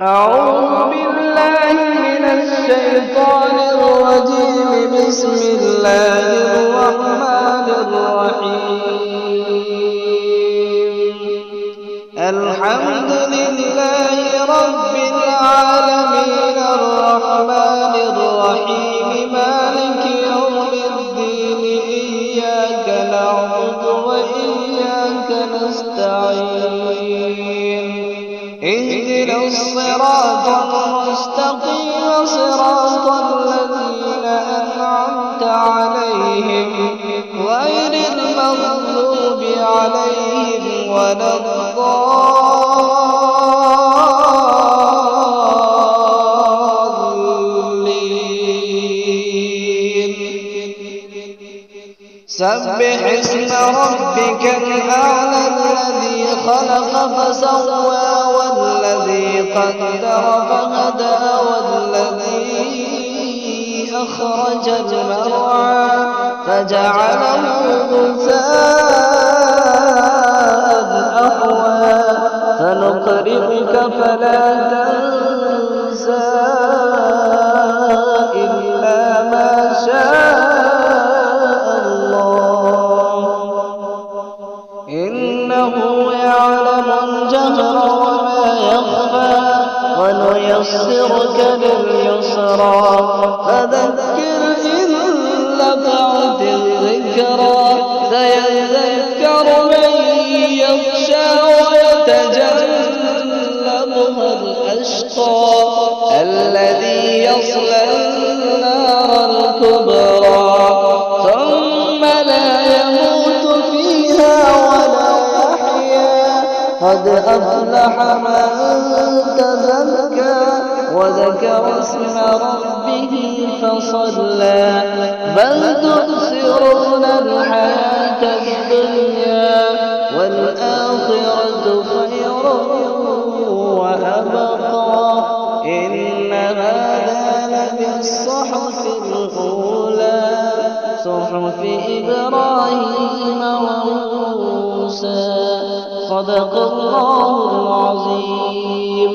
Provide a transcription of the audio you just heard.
أعوذ بالله من الشيطان الرجيم. بسم الله الرحمن الرحيم. الحمد لله رب العالمين الرحمن الرحيم مالك يوم الدين. إياك نعبد وإياك نستعين. اهدنا الصراط المستقيم صراط الذين أنعمت عليهم غير المغضوب عليهم ولا الضالين. سبح اسم ربك الأعلى الذي خلق فسوى والذي قدر فهدى والذي أخرج المرعى فجعله غثاء أحوى. سنقرئك فلا تنسى إلا ما شاء الله إنه يعلم الجهر وما يخفى. ونيسرك لليسرى فذكر إن نفعت الذكرى. سيذكر من يخشى ويتجنبها الأشقى الذي يصلى النار الكبرى ثم لا يموت فيها ولا يحيا. قد أفلح من تزكى وذكر اسم ربه فصلى. بل تؤثرون الحياة الدنيا والآخرة خير وأبقى. إن هذا لفي الصحف الأولى صحف إبراهيم وموسى. صدق الله العظيم.